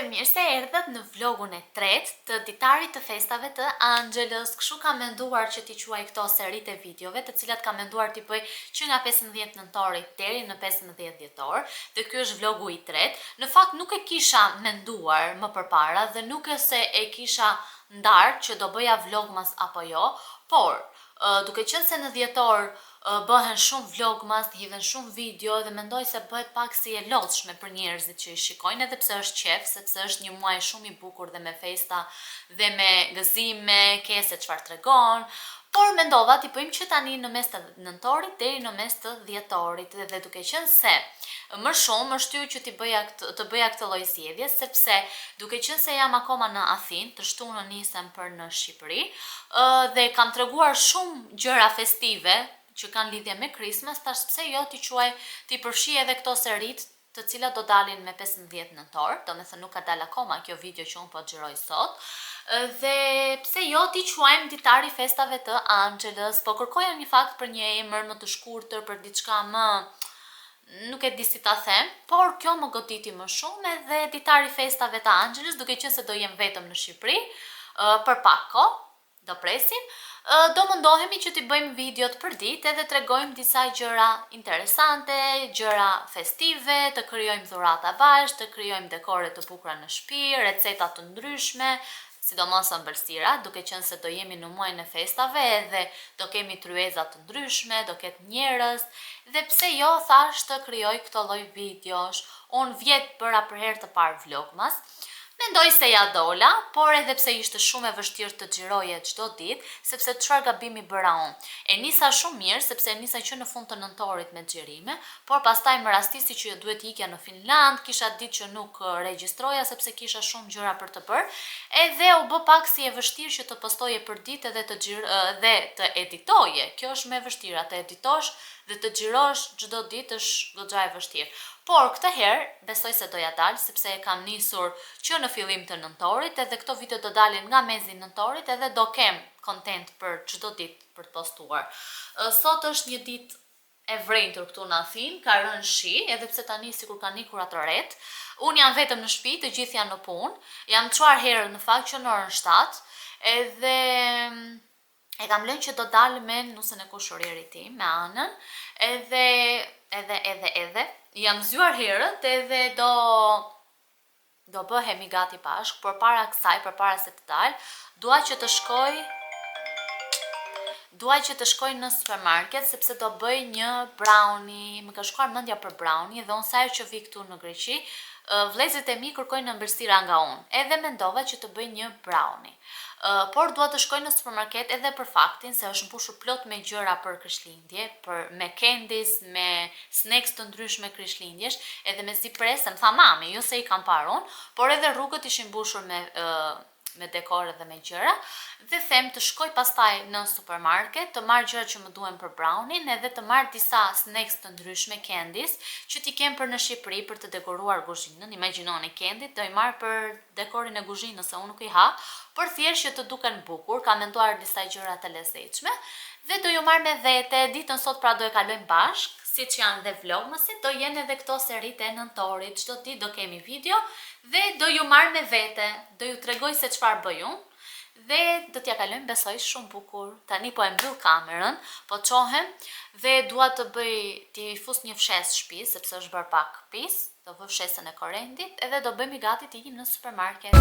dhe mirë se erdhët në vlogun e tretë të ditarit të festave të Angelës. Kështu kam menduar që t'i quaj këto serit e videove, të cilat kam menduar t'i bëj që nga 15 nëntorit deri në 15 dhjetor, dhe ky është vlogu i tretë. Në fakt nuk e kisha menduar më përpara dhe nuk e se e kisha ndarë që do bëja vlogmas apo jo, por duke qenë se në dhjetor bëhen shumë vlogmas, hidhen shumë video dhe mendoj se bëhet pak si e lodhshme për njerëzit që i shikojnë, edhe pse është qef, sepse është një muaj shumë i bukur dhe me festa dhe me gëzime, kese çfarë tregon. Por mendova t'i bëjmë që tani në mes të nëntorit deri në mes të dhjetorit, dhe duke qenë se më shumë është ty që të bëja këtë lloj zgjedhje, sepse duke qenë se jam akoma në Athinë, të shtunën nisem për në Shqipëri, dhe kam treguar shumë gjëra festive që kanë lidhje me Christmas, tash pse jo t'i përfshi edhe këto serit të cilat do dalin me 15 nëntor, domethënë nuk ka dalë akoma kjo video që unë po xhiroj sot. Dhe pse jo t'i quajmë ditari festave të Angelës, po kërkoja një fakt për një emër më të shkurtër, për diçka më, nuk e di si ta them, por kjo më goditi më shumë, edhe ditari festave të Angelës, duke qenë se do jem vetëm në Shqipëri për pak kohë, do presim, do mundohemi që t'i bëjmë videot për ditë edhe tregojmë disa gjëra interesante, gjëra festive, të krijojmë dhurata bashkë, të krijojmë dekore të bukura në shtëpi, receta të ndryshme, sidomos ëmbëlsira, duke qenë se do jemi në muajin e festave edhe do kemi tryeza të ndryshme, do ketë njerëz, dhe pse jo thash të krijoj këto lloj videosh. Unë vjet bëra për herë të parë vlogmas. Mendoj se ja dola, por edhe pse ishte shumë e vështirë të xhiroje çdo ditë, sepse çfarë gabimi bëra unë. E nisa shumë mirë, sepse nisa që në fund të nëntorit me xhirime, por pastaj më rastisi që duhet ikja në Finland, kisha ditë që nuk regjistroja sepse kisha shumë gjëra për të bërë, edhe u bë pak si e vështirë që të postoje për ditë edhe të editoje. Kjo është më e vështira, të editosh dhe të xhirosh çdo ditë është goxha e vështirë. Por këtë herë besoj se do ja dalë, sepse e kam nisur që në fillim të nëntorit, edhe këto video do dalin nga mezi nëntorit, edhe do kem content për çdo ditë për të postuar. Sot është një ditë e vrenjtur këtu në Athinë, ka rënë shi, edhe pse tani sikur kanë ikur ato ret. Unë jam vetëm në shtëpi, të gjithë janë në punë. Jam çuar herë në fakt që në orën 7, edhe e kam lënë që do dalë me nusën e kushërierit tim, me Anën, edhe jam zgjuar herët edhe do bëhemi gati bashkë, por para se të dalë, dua që të shkoj në supermarket, sepse do bëj një brownie. Më ka shkuar mendja për brownie dhe unë sa herë që vi këtu në Greqi, vëllezërit e mi kërkojnë ëmbëlsira nga unë, edhe mendova që të bëj një brownie. Por dua të shkoj në supermarket edhe për faktin se është mbushur plot me gjëra për Krishtlindje, me candies, me snacks të ndryshme Krishtlindjesh, edhe me zipres, më tha mami, jo se i kam parë unë, por edhe rrugët ishin mbushur me dekore dhe me gjëra, dhe them të shkoj pastaj në supermarket, të marr gjërat që më duhen për brownin, edhe të marr disa snacks të ndryshme, candies, që t'i kem për në Shqipëri për të dekoruar kuzhinën. Imagjinoni candy, do i marr për dekorin e kuzhinës, se unë nuk i ha, por thjesht që të duken bukur, kam menduar disa gjëra të lezetshme, dhe do ju marr me vete. Ditën sot pra do e kalojmë bashkë, siç janë dhe vlogmasit, do jenë edhe këto serit e nëntorit, çdo ditë do kemi video dhe do ju marr me vete, do ju tregoj se çfarë bëj unë dhe do t'ja kalojmë besoj shumë bukur. Tani po e mbyll kamerën, po çohem dhe dua t'i fus një fshes shtëpi, sepse është bërë pak pis, do vë fshesën e korrentit edhe do bëjmë gati të ikim në supermarket.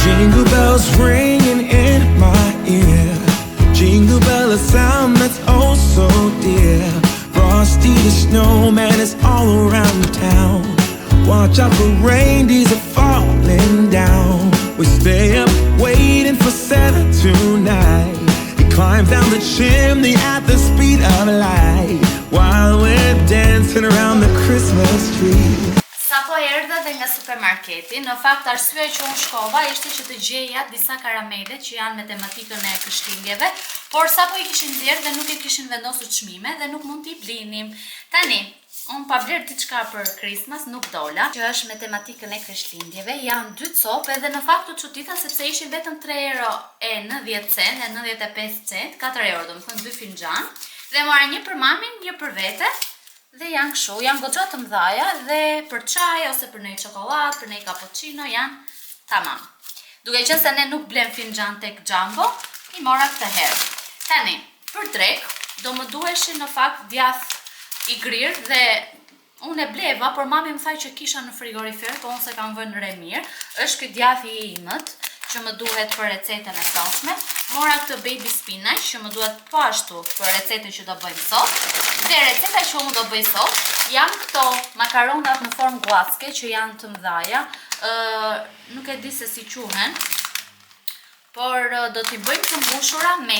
Jingle bells ringing in my ear. Jingle bell, a sound that's oh so dear. Frosty the snowman is all around town. Watch out for reindeers are falling down. We stay up waiting for Santa tonight. He climbs down the chimney at the speed of light, while we're dancing around the Christmas tree. Sapo erdha dhe nga supermarketi, në fakt arsyeja që unë shkova ishte që të gjeja disa karamele që janë me tematikën e Krishtlindjeve, por sapo i kishin nxjerrë dhe nuk i kishin vendosur çmime dhe nuk mund t'i blinim. Tani, unë pa vlerë diçka për Christmas nuk dola, që është me tematikën e Krishtlindjeve. Janë 2 copë edhe në fakt u çudita sepse ishin vetëm 3 euro e 90 cent, e 95 cent, 4 euro, domethënë 2 finxhan. Dhe mora një për mamin, një për vete. Dhe janë kështu, janë goxha të mëdhaja dhe për çaj ose për një çokoladë, për një cappuccino janë tamam. Duke qenë se ne nuk blem finxhan tek Jumbo, i mora këtë herë. Tani, për drek, do më duheshin në fakt djath i grirë dhe unë e bleva, por mami më thaj që kisha në frigorifer, po unë se kam vënë re mirë. Është këtë djathi i imët që më duhet për recetën e sotme. Mora këtë baby spinach që më duhet po ashtu për recetën që do bëjmë sot. Dhe receta që unë do bëj sot janë këto makaronat në formë guacke që janë të mëdhaja. Nuk e di se si quhen, por do t'i bëjmë të mbushura me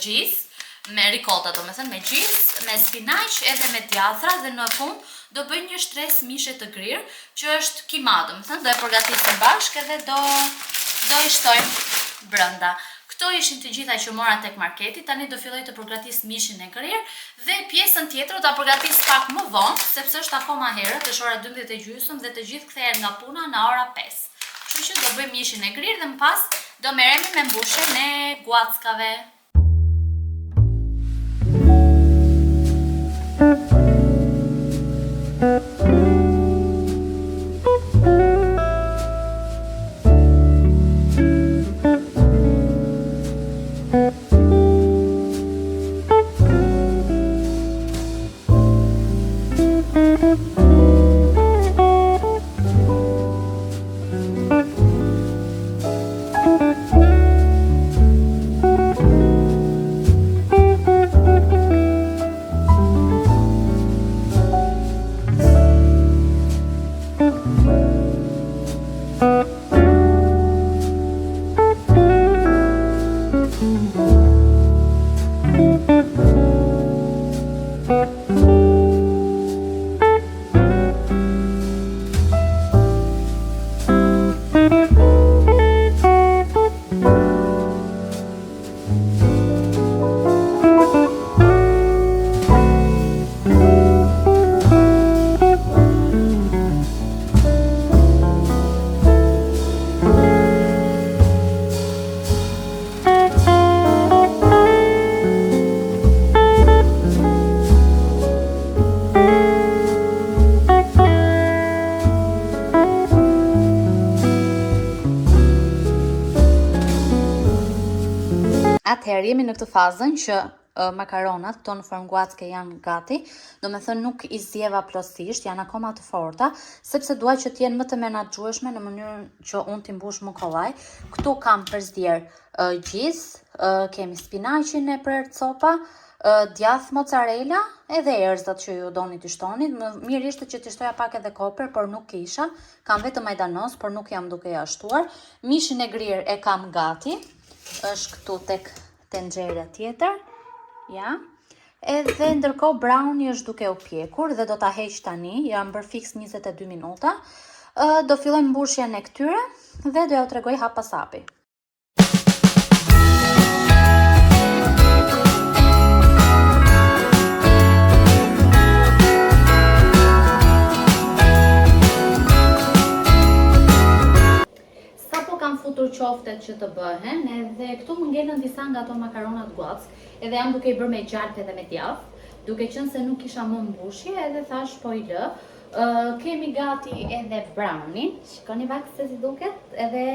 gjis, me ricotta, do me thënë me gjis, me spinach edhe me djathra dhe në fund do bëj një shtresë mishe të grirë që është kima, do me thënë do e përgatisim bashkë edhe do i shtojmë brenda. Këto ishin të gjitha që mora tek marketi, tani do filloj të përgatis mishin e grirë dhe pjesën tjetër do ta përgatis pak më vonë, sepse është akoma herët, është ora 12:30 dhe të gjithë kthehen nga puna në ora 5. Kështu që do bëjmë mishin e grirë dhe më pas do merremi me mbushjen e guackave. Atëherë jemi në këtë fazën që makaronat këto në formë guacke janë gati, do me thënë nuk i zjeva plotësisht, janë akoma të forta, sepse dua që t'jenë më të menaxhueshme në mënyrën që unë t'i mbush më kollaj. Këtu kam përzdier gjis, kemi spinaqin e prerë copa, djath mozzarella edhe erëzat që ju doni t'i shtoni. Mirë ishte që t'i shtoja pak edhe kopër, por nuk kisha. Kam vetëm majdanos, por nuk jam duke ja shtuar. Mishin e grirë e kam gati. Është këtu tek tenxhera tjetër. Ja. Edhe ndërkohë brownie është duke u pjekur dhe do ta heq tani. Jam bërë fiks 22 minuta. Do fillojmë mbushjen e këtyre dhe do ja u tregoj hap pas hapi. Futur qoftet që të bëhen, edhe këtu më ngelën disa nga ato makaronat guack, edhe jam duke i bërë me gjalp edhe me djath, duke qenë se nuk kisha më mbushje, edhe thash po i lë. Kemi gati edhe brownie, shikoni pak se si duket, edhe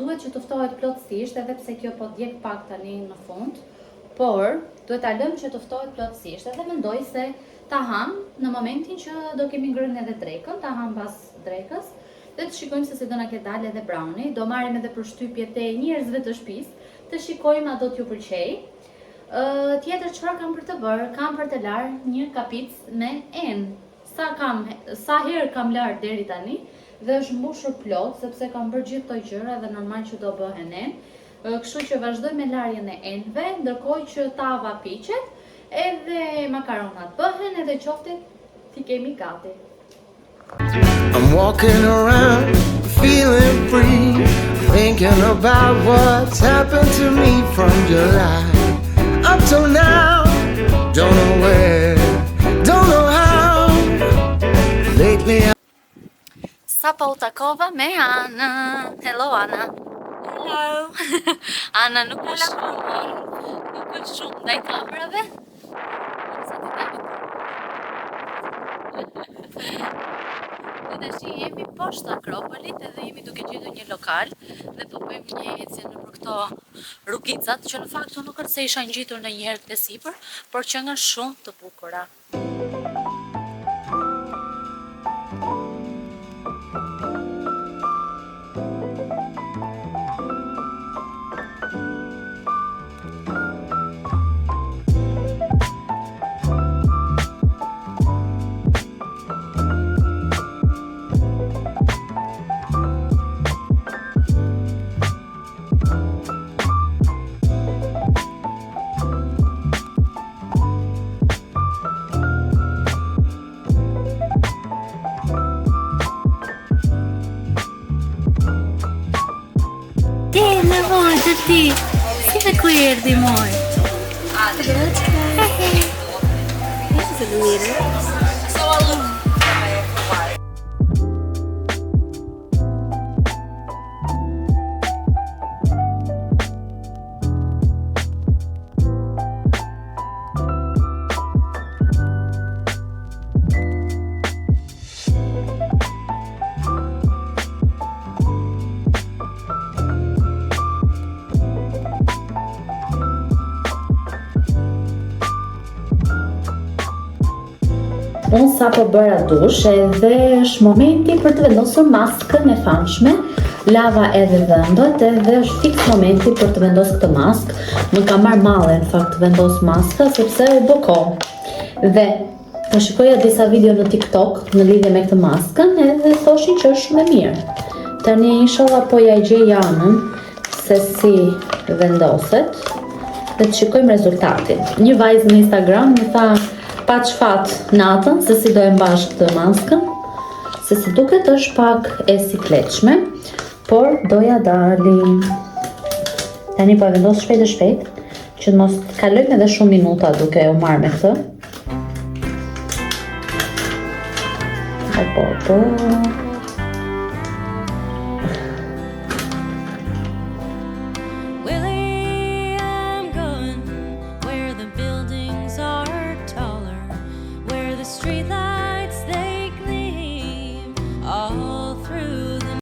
duhet që të ftohet plotësisht, edhe pse kjo po djeg pak tani në fund, por duhet ta lëm që të ftohet plotësisht, edhe mendoj se ta ham në momentin që do kemi ngrënë edhe drekën, ta ham pas drekës. Dhe të shikojmë se si do na ketë dalë edhe brownie. Do marrim edhe përshtypjet e njerëzve të shtëpisë, të shikojmë a do t'ju pëlqej. Tjetër çfarë kam për të bërë? Kam për të larë një kapic me enë. Sa herë kam larë deri tani dhe është mbushur plot sepse kam bërë gjithë këto gjëra dhe normal që do bëhen enë. Kështu që vazhdoj me larjen e enëve, ndërkohë që tava piqet edhe makaronat bëhen edhe qoftet t'i kemi gati. I'm walking around feeling free, thinking about what's happened to me from July up till now. Don't know where, don't know how, Sa po u takova me Ana. Hello Ana. Hello. Ana nuk është shumë ndaj kamerave. Dhe tash jemi poshtë Akropolit edhe jemi duke gjetur një lokal dhe po bëjmë një ecje nëpër këto rrugicat që në fakt nuk është se isha ngjitur ndonjëherë të sipër, por që nga shumë të bukura. Moj, të ti, si dhe ku erdi moj? Unë sa po bëra dush edhe është momenti për të vendosur maskën e famshme. Lava edhe dhëmbët edhe është fiks momenti për të vendosur këtë maskë. Më ka marrë male në fakt të vendos maska sepse u bë kohë. Dhe po shikoja disa video në TikTok në lidhje me këtë maskën edhe thoshin që është shumë e mirë. Tani inshallah po ja gjej Janën se si vendoset dhe të shikojmë rezultatin. Një vajzë në Instagram më tha pa çfat natën se si do e mbash këtë maskën, se si duket është pak e sikletshme, por doja dalim. Tani po e vendos shpejt e shpejt, që të mos kalojmë edhe shumë minuta duke u marrë me këtë. Po.